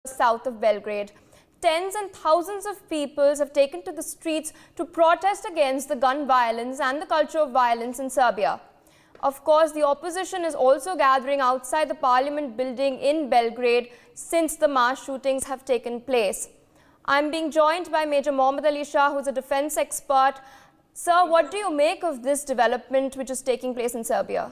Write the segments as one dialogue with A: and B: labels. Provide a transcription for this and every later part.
A: south of Belgrade. Tens and thousands of people have taken to the streets to protest against the gun violence and the culture of violence in Serbia. Of course, the opposition is also gathering outside the parliament building in Belgrade since the mass shootings have taken place. I'm being joined by Major Mohammed Ali Shah, who is a defense expert. Sir, what do you make of this development which is taking place in Serbia?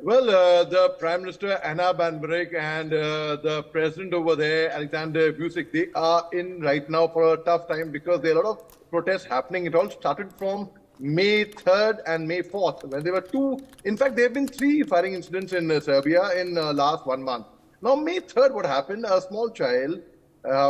B: Well, the Prime Minister Ana Brnabić and the President over there, Alexander Vučić, they are in right now for a tough time because there are a lot of protests happening. It all started from May 3rd and May 4th, when there were two, in fact, there have been 3 firing incidents in Serbia in last 1 month. Now, May 3rd, what happened? A small child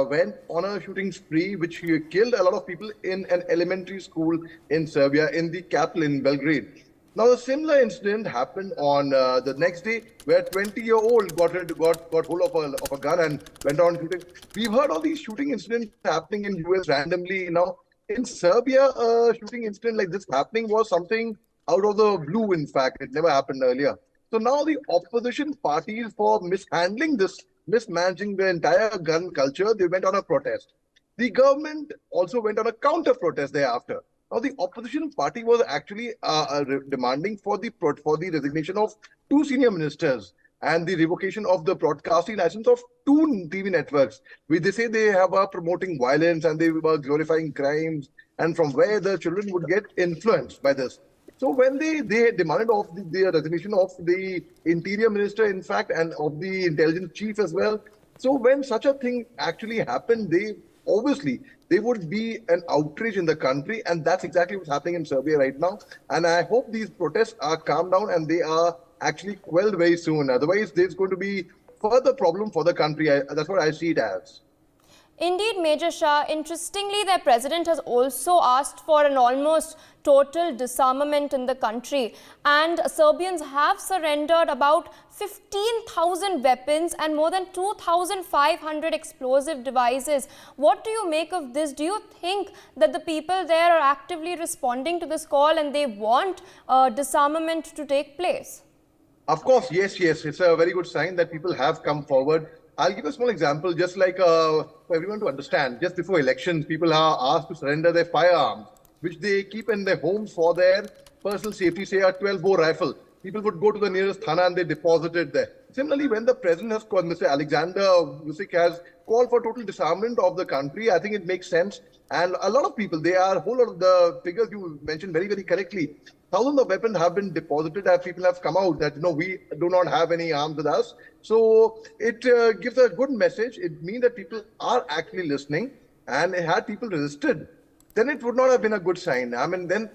B: went on a shooting spree, which killed a lot of people in an elementary school in Serbia, in the capital, in Belgrade. Now, a similar incident happened on the next day, where a 20-year-old got hold of a gun and went on shooting. We've heard all these shooting incidents happening in US randomly. Now, in Serbia, a shooting incident like this happening was something out of the blue, in fact. It never happened earlier. So now the opposition parties, for mishandling this, mismanaging the entire gun culture, they went on a protest. The government also went on a counter-protest thereafter. Now, the opposition party was actually demanding for the resignation of 2 senior ministers and the revocation of the broadcasting license of 2 TV networks. They say they have promoting violence and they were glorifying crimes, and from where the children would get influenced by this. So when they demanded of the resignation of the interior minister, in fact, and of the intelligence chief as well. So when such a thing actually happened, obviously, there would be an outrage in the country, and that's exactly what's happening in Serbia right now. And I hope these protests are calmed down and they are actually quelled very soon. Otherwise, there's going to be further problem for the country. That's what I see it as.
A: Indeed, Major Shah. Interestingly, their president has also asked for an almost total disarmament in the country, and Serbians have surrendered about 15,000 weapons and more than 2,500 explosive devices. What do you make of this? Do you think that the people there are actively responding to this call and they want disarmament to take place?
B: Of course, yes. It's a very good sign that people have come forward. I'll give a small example, just like for everyone to understand. Just before elections, people are asked to surrender their firearms, which they keep in their homes for their personal safety, say a 12-bore rifle. People would go to the nearest thana and they deposit it there. Similarly, when the president has called, Mr. Alexander Vučić has called for total disarmament of the country, I think it makes sense. And a lot of people, a whole lot of the figures you mentioned very, very correctly. Thousands of weapons have been deposited as people have come out that, we do not have any arms with us. So it gives a good message. It means that people are actually listening, and had people resisted, then it would not have been a good sign. I mean, then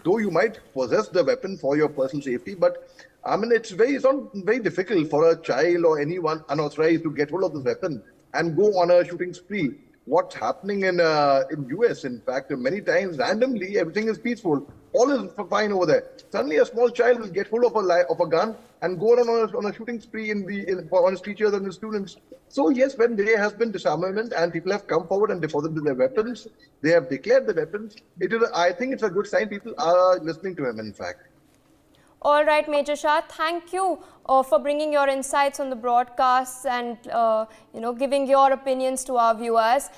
B: though you might possess the weapon for your personal safety, but I mean, it's not very difficult for a child or anyone unauthorized to get hold of this weapon and go on a shooting spree. What's happening in US, in fact, many times randomly, everything is peaceful. All is fine over there. Suddenly, a small child will get hold of a gun and go on a shooting spree on his teachers and his students. So yes, when there has been disarmament and people have come forward and deposited their weapons, they have declared the weapons. I think it's a good sign. People are listening to him, in fact.
A: All right, Major Shah, thank you for bringing your insights on the broadcasts and giving your opinions to our viewers.